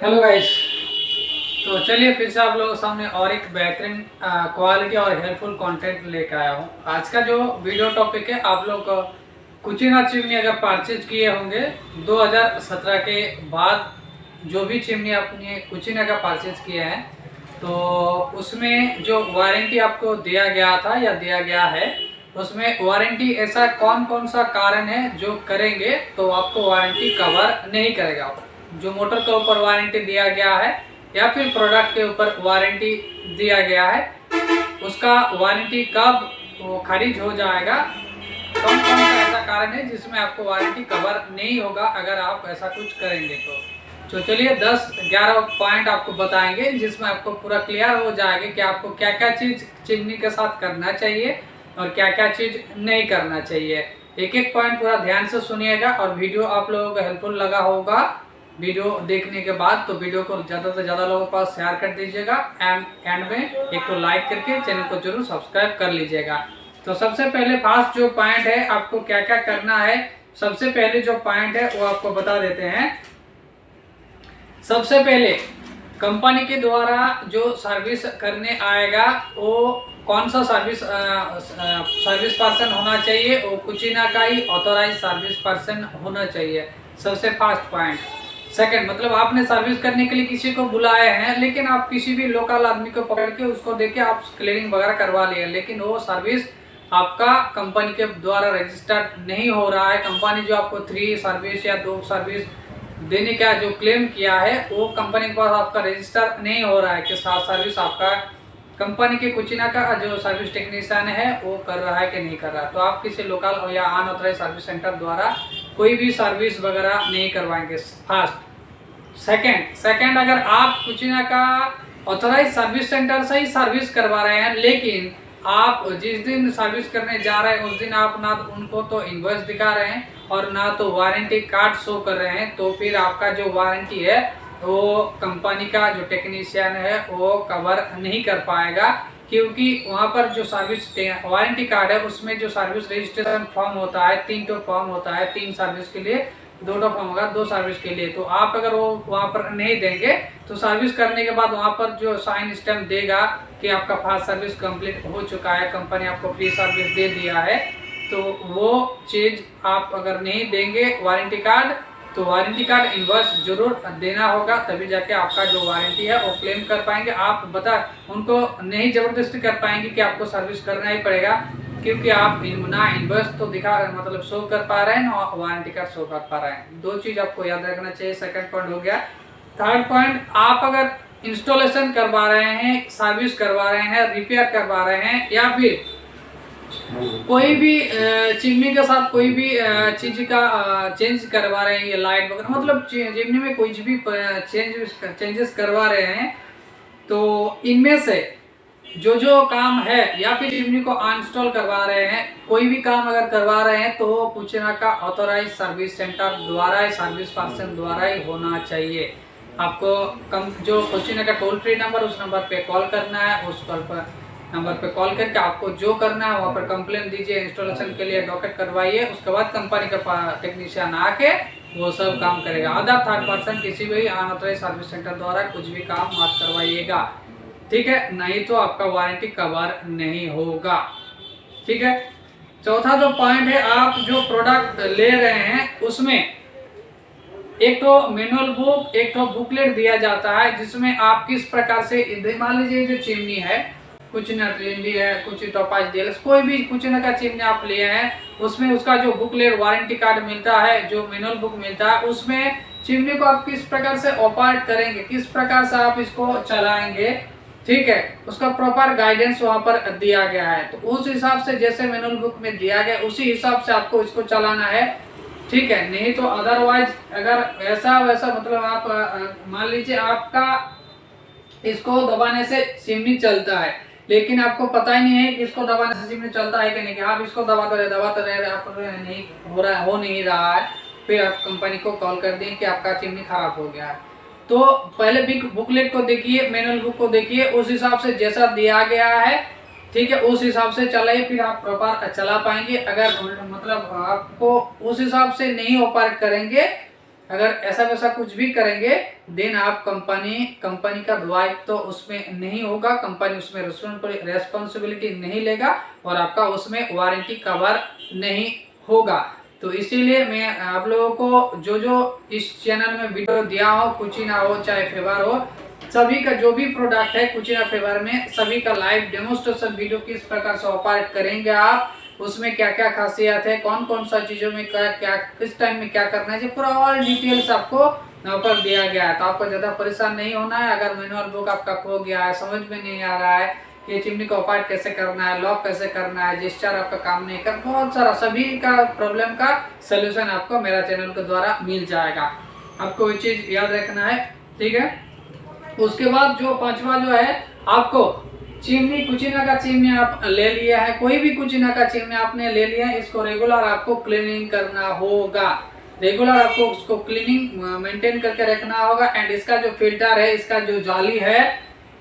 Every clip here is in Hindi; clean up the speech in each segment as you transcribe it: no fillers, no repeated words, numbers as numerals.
Hello guys. तो चलिए फिर से आप लोगों के सामने और एक बेहतरीन क्वालिटी और हेल्पफुल कंटेंट लेकर आया हूँ। आज का जो वीडियो टॉपिक है, आप लोग कुचिना चिमनी अगर परचेज किए होंगे 2017 के बाद, जो भी चिमनी आपने कुचिना का परचेज किया है तो उसमें जो वारंटी आपको दिया गया था या दिया गया है, उसमें वारंटी ऐसा कौन कौन सा कारण है जो करेंगे तो आपको वारंटी कवर नहीं करेगा। जो मोटर के ऊपर वारंटी दिया गया है या फिर प्रोडक्ट के ऊपर वारंटी दिया गया है, उसका वारंटी कब वो खारिज हो जाएगा, कौन कौन सा ऐसा कारण है जिसमें आपको वारंटी कवर नहीं होगा अगर आप ऐसा कुछ करेंगे तो चलिए 10-11 पॉइंट आपको बताएंगे जिसमें आपको पूरा क्लियर हो जाएगा कि आपको क्या क्या चीज़ चिमनी के साथ करना चाहिए और क्या क्या चीज़ नहीं करना चाहिए। एक एक पॉइंट पूरा ध्यान से सुनिएगा और वीडियो आप लोगों को हेल्पफुल लगा होगा वीडियो देखने के बाद तो वीडियो को ज़्यादा से ज़्यादा लोगों के पास शेयर कर दीजिएगा एंड में एक तो लाइक करके चैनल को जरूर सब्सक्राइब कर लीजिएगा। तो सबसे पहले फर्स्ट जो पॉइंट है आपको क्या क्या करना है, सबसे पहले जो पॉइंट है वो आपको बता देते हैं। सबसे पहले कंपनी के द्वारा जो सर्विस करने आएगा वो कौन सा सर्विस पर्सन होना चाहिए, वो कुचिना का ही ऑथोराइज सर्विस पर्सन होना चाहिए। सबसे फर्स्ट पॉइंट। सेकंड, मतलब आपने सर्विस करने के लिए किसी को बुलाए हैं लेकिन आप किसी भी लोकल आदमी को पकड़ के उसको देके आप क्लीनिंग वगैरह करवा लिए, लेकिन वो सर्विस आपका कंपनी के द्वारा रजिस्टर्ड नहीं हो रहा है। कंपनी जो आपको 3 सर्विस या 2 सर्विस देने का जो क्लेम किया है वो कंपनी के पास आपका रजिस्टर नहीं हो रहा है कि 7 सर्विस आपका कंपनी के कुचिना का जो सर्विस टेक्नीशियन है वो कर रहा है कि नहीं कर रहा। तो आप किसी लोकल या अनऑथराइज सर्विस सेंटर द्वारा कोई भी सर्विस वगैरह नहीं करवाएंगे। फर्स्ट। सेकंड, अगर आप कुचिना का ऑथराइज सर्विस सेंटर से ही सर्विस करवा रहे हैं लेकिन आप जिस दिन सर्विस करने जा रहे हैं उस दिन आप ना उनको तो इनवॉइस दिखा रहे हैं और ना तो वारंटी कार्ड शो कर रहे हैं, तो फिर आपका जो वारंटी है वो कंपनी का जो टेक्नीशियन है वो कवर नहीं कर पाएगा, क्योंकि वहाँ पर जो सर्विस वारंटी कार्ड है उसमें जो सर्विस रजिस्ट्रेशन फॉर्म होता है 3 फॉर्म होता है, 3 सर्विस के लिए 2 फॉर्म होगा 2 सर्विस के लिए। तो आप अगर वो वहाँ पर नहीं देंगे तो सर्विस करने के बाद वहाँ पर जो साइन स्टैम्प देगा कि आपका फर्स्ट सर्विस कंप्लीट हो चुका है, कंपनी आपको फ्री सर्विस दे दिया है, तो वो चीज़ आप अगर नहीं देंगे वारंटी कार्ड तो वारंटी कार्ड इनवॉइस जरूर देना होगा, तभी जाके आपका जो वारंटी है वो क्लेम कर पाएंगे। आप उनको नहीं जबरदस्ती कर पाएंगे कि आपको सर्विस करना ही पड़ेगा, क्योंकि आप ना इनवॉइस तो दिखा मतलब शो कर पा रहे हैं ना वारंटी कार्ड शो कर पा रहे हैं। 2 चीज़ आपको याद रखना चाहिए। सेकंड पॉइंट हो गया। थर्ड पॉइंट, आप अगर इंस्टॉलेशन करवा रहे हैं, सर्विस करवा रहे हैं, रिपेयर करवा रहे हैं या फिर कोई भी चिमनी के साथ कोई भी चीज का चेंज करवा रहे हैं, ये लाइट वगैरह मतलब चिमनी में कोई भी चेंजेस करवा रहे हैं, तो इनमें से जो काम है या फिर चिमनी को अनइंस्टॉल करवा रहे हैं, कोई भी काम अगर करवा रहे हैं तो कुचिना का ऑथोराइज सर्विस सेंटर द्वारा सर्विस पर्सन द्वारा ही होना चाहिए। आपको जो कुचिना का टोल फ्री नंबर, उस नंबर पे कॉल करना है, उस नंबर पे कॉल करके आपको जो करना है वहाँ पर कंप्लेंट दीजिए, इंस्टॉलेशन के लिए डॉकेट करवाइए, उसके बाद कंपनी का टेक्नीशियन आके वो सब काम करेगा। अदर थर्ड पर्सन किसी भी अनऑथराइज सर्विस सेंटर द्वारा कुछ भी काम मत करवाइएगा, ठीक है, नहीं तो आपका वारंटी कवर नहीं होगा, ठीक है। चौथा जो पॉइंट है, आप जो प्रोडक्ट ले रहे हैं उसमें एक तो मैनुअल बुक, एक तो बुकलेट दिया जाता है जिसमें आप किस प्रकार से, मान लीजिए जो चिमनी है कुचिना ट्रेंडी है, कुछ टॉपाज डीलक्स, कोई भी कुचिना का चिमनी आप लिए हैं उसमें उसका जो बुकलेट वारंटी कार्ड मिलता है, जो मैनुअल बुक मिलता है, उसमें चिमनी को आप किस प्रकार से ऑपरेट करेंगे, किस प्रकार से आप इसको चलाएंगे, ठीक है, उसका प्रॉपर गाइडेंस वहाँ पर दिया गया है। तो उस हिसाब से जैसे मैनुअल बुक में दिया गया उसी हिसाब से आपको इसको चलाना है, ठीक है। नहीं तो अदरवाइज अगर वैसा मतलब आप मान लीजिए आपका इसको दबाने से चिमनी चलता है लेकिन आपको पता ही नहीं है कि इसको दबाने से चिमनी चलता है कि नहीं, आप इसको दबाते रहे आप नहीं हो नहीं रहा है, फिर आप कंपनी को कॉल कर दें कि आपका चिमनी खराब हो गया है। तो पहले बिग बुकलेट को देखिए, मैनुअल बुक को देखिए, उस हिसाब से जैसा दिया गया है, ठीक है, उस हिसाब से चलाइए, फिर आप प्रॉपर चला पाएंगे। अगर मतलब आपको उस हिसाब से नहीं ऑपरेट करेंगे अगर ऐसा वैसा कुछ भी करेंगे देन आप कंपनी का दायित्व तो उसमें नहीं होगा, कंपनी उसमें रेस्पॉन्सिबिलिटी नहीं लेगा और आपका उसमें वारंटी कवर नहीं होगा। तो इसीलिए मैं आप लोगों को जो इस चैनल में वीडियो दिया हो, कुचिना हो चाहे फेवर हो, सभी का जो भी प्रोडक्ट है कुचिना फेवर में सभी का लाइव डेमोस्ट्रेशन वीडियो किस प्रकार से ऑपरेट करेंगे आप, उसमें क्या क्या खासियत है, कौन कौन सा चीजों में क्या क्या किस टाइम में क्या करना है, पूरा ऑल डिटेल्स आपको यहाँ पर दिया गया है। तो आपको ज्यादा परेशान नहीं होना है। अगर मैनुअल बुक आपका खो गया है, समझ में नहीं आ रहा है कि चिमनी को ऑपरेट कैसे करना है, लॉक कैसे करना है, जेस्चर आपका काम नहीं कर, बहुत सारा सभी का प्रॉब्लम का सोल्यूशन आपको मेरा चैनल के द्वारा मिल जाएगा। आपको ये चीज याद रखना है, ठीक है। उसके बाद जो पांचवा जो है, आपको चिमनी कुचिना का चिमनी आप ले लिया है, कोई भी कुचिना का चिमनी आपने ले लिया है, इसको रेगुलर आपको क्लीनिंग करना होगा, रेगुलर आपको उसको क्लीनिंग मेंटेन करके रखना होगा। एंड इसका जो फिल्टर है, इसका जो जाली है,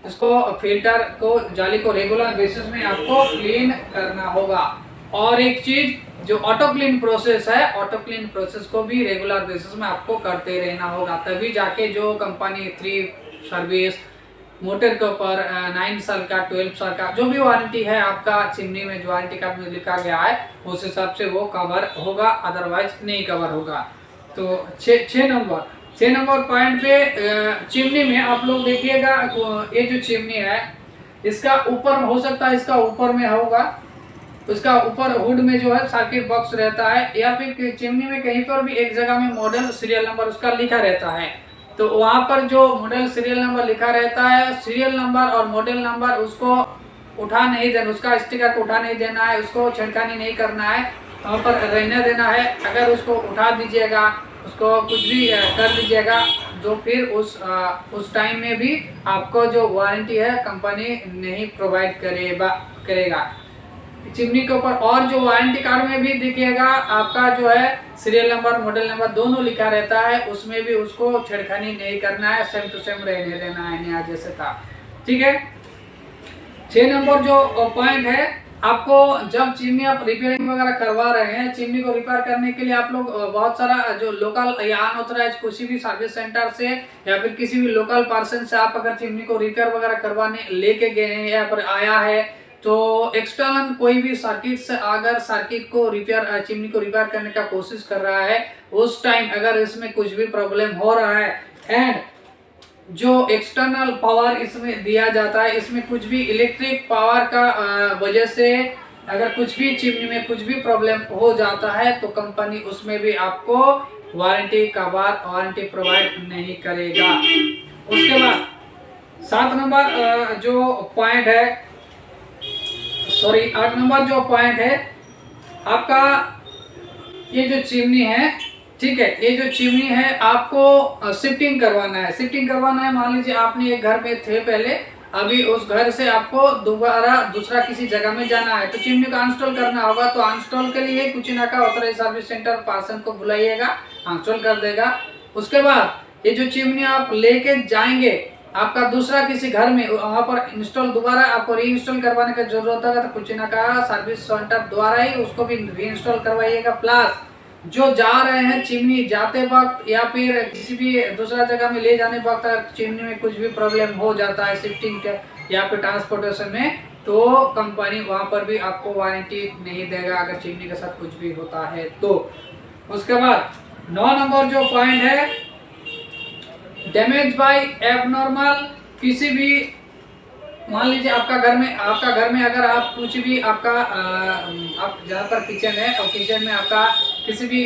इसको फिल्टर को जाली को रेगुलर बेसिस में आपको क्लीन करना होगा। और एक चीज जो ऑटो क्लीन प्रोसेस है, ऑटो क्लीन प्रोसेस को भी रेगुलर बेसिस में आपको करते रहना होगा, तभी जाके जो कंपनी 3 सर्विस मोटर के ऊपर 9 साल का 12 साल का जो भी वारंटी है आपका चिमनी में जो वारंटी कार्ड में लिखा गया है उस हिसाब से वो कवर होगा, अदरवाइज नहीं कवर होगा। तो 6 नंबर पॉइंट पे चिमनी में आप लोग देखिएगा, ये जो चिमनी है इसका ऊपर हो सकता है, इसका ऊपर में होगा, उसका ऊपर हुड में जो है सर्किट बॉक्स रहता है, या फिर चिमनी में कहीं पर भी एक जगह में मॉडल सीरियल नंबर उसका लिखा रहता है। तो वहां पर जो मॉडल सीरियल नंबर लिखा रहता है, सीरियल नंबर और मॉडल नंबर उसको उठा नहीं देना, उसका स्टिकर को उठा नहीं देना है, उसको छेड़खानी नहीं करना है, वहाँ पर रहने देना है। अगर उसको उठा दीजिएगा, उसको कुछ भी कर दीजिएगा, जो फिर उस टाइम में भी आपको जो वारंटी है कंपनी नहीं प्रोवाइड करेगा चिमनी के ऊपर। और जो वारंटी कार्ड में भी देखिएगा आपका जो है सीरियल नंबर मॉडल नंबर दोनों लिखा रहता है, उसमें भी उसको छेड़खानी नहीं करना है, सेम टू सेम रहने देना है नया जैसे था, ठीक है। 6 नंबर जो पॉइंट है, आपको जब चिमनी आप रिपेयरिंग वगैरह करवा रहे हैं, चिमनी को रिपेयर करने के लिए आप लोग बहुत सारा जो लोकल या अनऑथराइज किसी भी सर्विस सेंटर से या फिर किसी भी लोकल पर्सन से आप अगर चिमनी को रिपेयर वगैरह करवाने लेके गए हैं या पर आया है, तो एक्सटर्नल कोई भी सर्किट से अगर सर्किट को रिपेयर चिमनी को रिपेयर करने का कोशिश कर रहा है, उस टाइम अगर इसमें कुछ भी प्रॉब्लम हो रहा है एंड जो एक्सटर्नल पावर इसमें दिया जाता है, इसमें कुछ भी इलेक्ट्रिक पावर का वजह से अगर कुछ भी चिमनी में कुछ भी प्रॉब्लम हो जाता है तो कंपनी उसमें भी आपको वारंटी प्रोवाइड नहीं करेगा। उसके बाद 7 नंबर जो पॉइंट है, 8 नंबर जो पॉइंट है आपका, ये जो चिमनी है, ठीक है, ये जो चिमनी है आपको शिफ्टिंग करवाना है। मान लीजिए आपने एक घर में थे पहले, अभी उस घर से आपको दूसरा किसी जगह में जाना है, तो चिमनी को अनस्टॉल करना होगा। तो अनस्टॉल के लिए कुचिना का ऑथराइज सर्विस सेंटर पर्सन को बुलाइएगा, अनस्टॉल कर देगा। उसके बाद ये जो चिमनी आप लेके जाएंगे आपका दूसरा किसी घर में, वहाँ पर इंस्टॉल दोबारा आपको री इंस्टॉल करवाने का जरूरत होगा, तो कुचिना का सर्विस सेंटर द्वारा ही उसको भी री इंस्टॉल करवाइएगा। प्लस जो जा रहे हैं चिमनी जाते वक्त या फिर किसी भी दूसरा जगह में ले जाने वक्त अगर चिमनी में कुछ भी प्रॉब्लम हो जाता है शिफ्टिंग के या फिर ट्रांसपोर्टेशन में, तो कंपनी वहाँ पर भी आपको वारंटी नहीं देगा अगर चिमनी के साथ कुछ भी होता है तो। उसके बाद 9 नंबर जो पॉइंट है, डैमेज बाय एबनॉर्मल, किसी भी मान लीजिए आपका घर में अगर आप कुछ भी आपका आप जहाँ पर किचन है और किचन में आपका किसी भी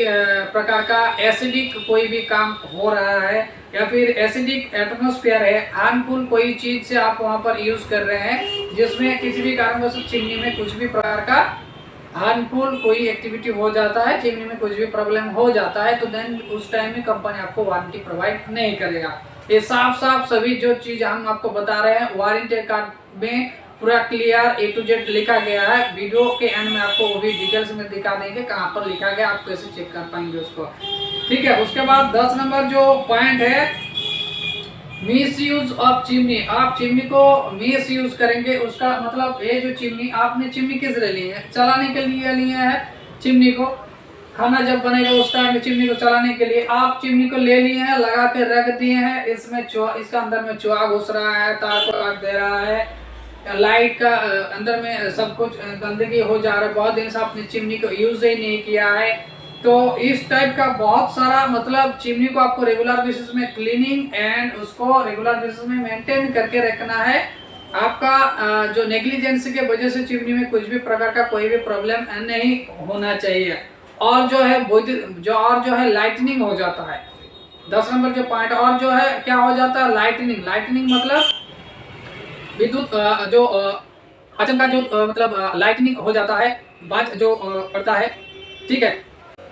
प्रकार का एसिडिक कोई भी काम हो रहा है या फिर एसिडिक एटमॉस्फेयर है, हार्मफुल कोई चीज से आप वहाँ पर यूज कर रहे हैं जिसमें किसी भी कारणवश चिमनी में कुछ भी प्रकार का हार्मफुल कोई एक्टिविटी हो जाता है, चिमनी में कुछ भी प्रॉब्लम हो जाता है, तो देन उस टाइम में कंपनी आपको वारंटी प्रोवाइड नहीं करेगा। ये साफ सभी जो चीज हम आपको बता रहे हैं वारंटी कार्ड में पूरा क्लियर A to Z लिखा गया है। वीडियो के एंड में आपको वो भी डिटेल्स में दिखा देंगे कहाँ पर लिखा गया, आप कैसे चेक कर पाएंगे उसको, ठीक है। उसके बाद 10 नंबर जो पॉइंट है, मिस यूज ऑफ चिमनी। आप चिमनी को मिस यूज करेंगे, उसका मतलब ये जो चिमनी आपने चिमनी किस लिए ली है, चलाने के लिए लिए है चिमनी को, खाना जब बनेगा उस टाइम में चिमनी को चलाने के लिए आप चिमनी को ले लिए हैं, लगा के रख दिए हैं, इसमें इसका अंदर में चूहा घुस रहा है, तार को काट दे रहा है, लाइट का अंदर में सब कुछ गंदगी हो जा रहा है, बहुत दिन से आपने चिमनी को यूज ही नहीं किया है। तो इस टाइप का बहुत सारा मतलब चिमनी को आपको रेगुलर बेसिस में क्लीनिंग एंड उसको रेगुलर बेसिस में मेंटेन करके रखना है। आपका जो नेग्लिजेंस के वजह से चिमनी में कुछ भी प्रकार का कोई भी प्रॉब्लम नहीं होना चाहिए। और जो है लाइटनिंग हो जाता है, 10 नंबर जो पॉइंट, और जो है क्या हो जाता है लाइटनिंग मतलब विद्युत जो अचंका जो मतलब लाइटनिंग हो जाता है, बाज जो पड़ता है, ठीक है,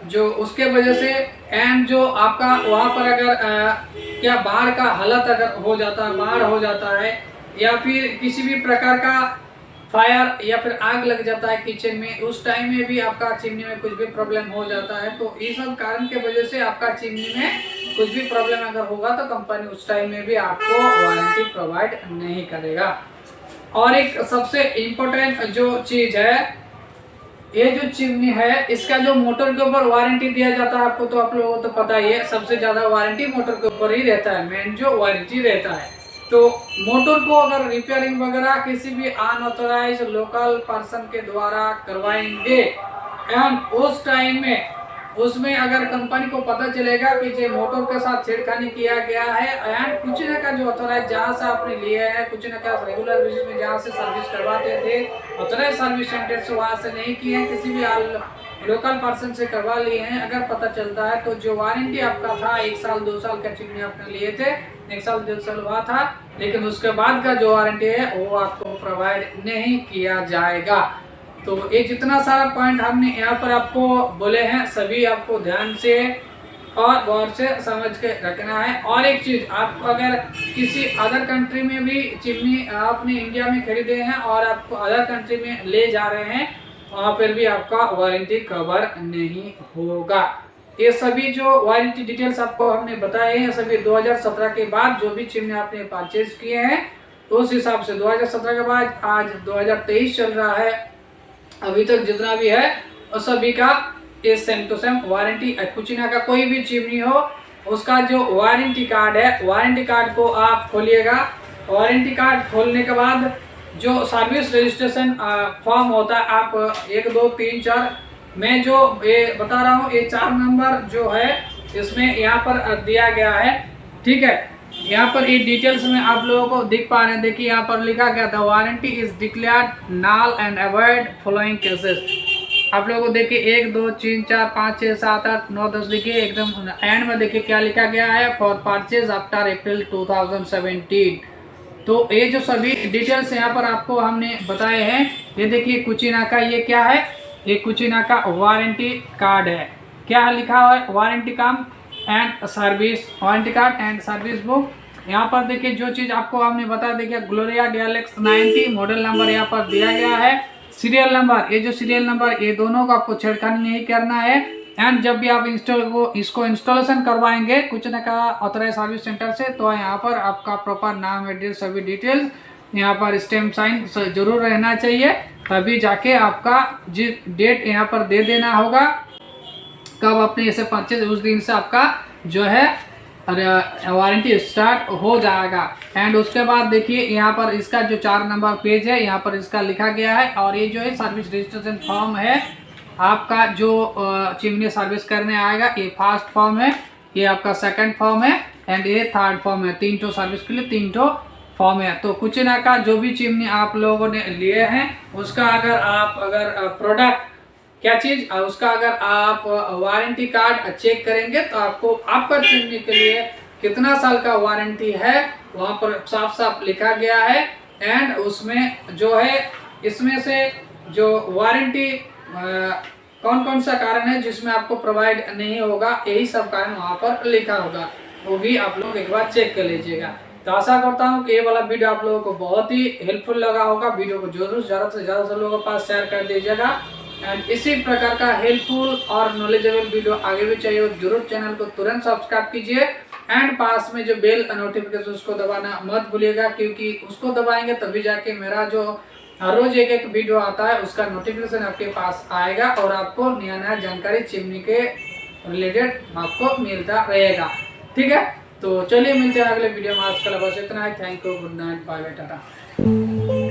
जो उसके वजह से एंड जो आपका वहाँ पर अगर क्या बाढ़ का हालत अगर हो जाता है, बाढ़ हो जाता है या फिर किसी भी प्रकार का फायर या फिर आग लग जाता है किचन में, उस टाइम में भी आपका चिमनी में कुछ भी प्रॉब्लम हो जाता है। तो इस सब कारण के वजह से आपका चिमनी में कुछ भी प्रॉब्लम अगर होगा तो कंपनी उस टाइम में भी आपको वारंटी प्रोवाइड नहीं करेगा। और एक सबसे इम्पोर्टेंट जो चीज है, ये जो चिमनी है इसका जो मोटर के ऊपर वारंटी दिया जाता है, आपको तो आप लोगों को तो पता ही है, सबसे ज्यादा वारंटी मोटर के ऊपर ही रहता है, मेन जो वारंटी रहता है। तो मोटर को अगर रिपेयरिंग वगैरह किसी भी अनऑथराइज लोकल पर्सन के द्वारा करवाएंगे एंड उस टाइम में उसमें अगर कंपनी को पता चलेगा कि जो मोटर के साथ छेड़खानी किया गया है एंड कुछ न का जो ऑथराइज जहाँ से आपने लिए है, कुछ न का रेगुलर बेसिस में जहाँ से सर्विस करवाते थे ऑथराइज सर्विस सेंटर से, वहाँ से नहीं किए हैं, किसी भी लोकल पर्सन से करवा लिए हैं, अगर पता चलता है तो जो वारंटी आपका था 1 साल 2 साल का चिमनी आपने लिए थे, 1 साल 2 साल हुआ था, लेकिन उसके बाद का जो वारंटी है वो आपको प्रोवाइड नहीं किया जाएगा। तो ये जितना सारा पॉइंट हमने यहाँ पर आपको बोले हैं सभी आपको ध्यान से और गौर से समझ के रखना है। और एक चीज, आप अगर किसी अदर कंट्री में भी चिमनी आपने इंडिया में खरीदे हैं और आपको अदर कंट्री में ले जा रहे हैं, वहाँ पर भी आपका वारंटी कवर नहीं होगा। ये सभी जो वारंटी डिटेल्स आपको हमने बताए हैं सभी 2017 के बाद जो भी चिमनी आपने परचेज किए हैं, तो उस हिसाब से 2017 के बाद आज 2023 चल रहा है, अभी तक जितना भी है उस सभी का ये same to same warranty. Kutchina का कोई भी चिमनी हो उसका जो वारंटी कार्ड है, वारंटी कार्ड को आप खोलिएगा। वारंटी कार्ड खोलने के बाद जो सर्विस रजिस्ट्रेशन फॉर्म होता है, आप 1 2 3 4 मैं जो ये बता रहा हूँ, ये 4 नंबर जो है इसमें यहाँ पर दिया गया है, ठीक है। यहाँ पर ये डिटेल्स में आप लोगों को दिख पा रहे हैं, देखिए यहाँ पर लिखा गया the warranty is declared null and avoid following cases. आप लोगों को देखिए 1 2 3 4 5 6 7 8 9 10 देखिए एकदम एंड में देखिए क्या लिखा गया है, फॉर परचेज आफ्टर अप्रैल 2017। तो ये जो सभी डिटेल्स यहाँ पर आपको हमने बताए हैं, ये देखिए कुचिना का ये क्या है, ये कुचिना का वारंटी कार्ड है। क्या लिखा हुआ है, वारंटी काम and service, warranty card and service book. यहाँ पर देखिए जो चीज़ आपको हमने बताया, देखिए ग्लोरिया DLX 90 मॉडल नंबर यहाँ पर दिया गया है, सीरियल नंबर, ये जो सीरियल नंबर ये दोनों को आपको छेड़खानी नहीं करना है। एंड जब भी आप इसको इंस्टॉलेशन करवाएंगे कुछ न का ऑथराइज सर्विस सेंटर से, तो यहाँ पर आपका प्रॉपर नाम एड्रेस सभी डिटेल्स यहाँ पर स्टैम्प साइन जरूर रहना चाहिए, तभी जाके आपका जिस डेट यहाँ पर दे देना होगा कब आपने इसे परचेज, उस दिन से आपका जो है वारंटी स्टार्ट हो जाएगा। एंड उसके बाद देखिए यहाँ पर इसका जो 4 नंबर पेज है यहाँ पर इसका लिखा गया है, और ये जो है सर्विस रजिस्ट्रेशन फॉर्म है आपका जो चिमनी सर्विस करने आएगा, ये फर्स्ट फॉर्म है, ये आपका सेकंड फॉर्म है एंड ये थर्ड फॉर्म है। 3 सर्विस के लिए 3 फॉर्म है। तो कुचिना का जो भी चिमनी आप लोगों ने लिए हैं उसका अगर प्रोडक्ट क्या चीज उसका अगर आप वारंटी कार्ड चेक करेंगे तो आपको आपका चिमनी के लिए कितना साल का वारंटी है वहाँ पर साफ साफ लिखा गया है। एंड उसमें जो है इसमें से जो वारंटी कौन कौन सा कारण है जिसमें आपको प्रोवाइड नहीं होगा, यही सब कारण वहाँ पर लिखा होगा, वो भी आप लोग एक बार चेक कर लीजिएगा। तो आशा करता हूँ कि ये वाला वीडियो आप लोगों को बहुत ही हेल्पफुल लगा होगा। वीडियो को जरूर ज़्यादा से ज़्यादा लोगों के पास शेयर कर दीजिएगा। एंड इसी प्रकार का हेल्पफुल और नॉलेजेबल वीडियो आगे भी चाहिए तो जरूर चैनल को तुरंत सब्सक्राइब कीजिए एंड पास में जो बेल नोटिफिकेशन उसको दबाना मत भूलिएगा, क्योंकि उसको दबाएंगे तभी जाके मेरा जो हर रोज एक एक वीडियो आता है, उसका नोटिफिकेशन आपके पास आएगा और आपको नया नया जानकारी चिमनी के रिलेटेड आपको मिलता रहेगा। ठीक है, तो चलिए मिलते हैं अगले वीडियो में। आज कल बस इतना है। Thank you, good night, bye bye, Tata.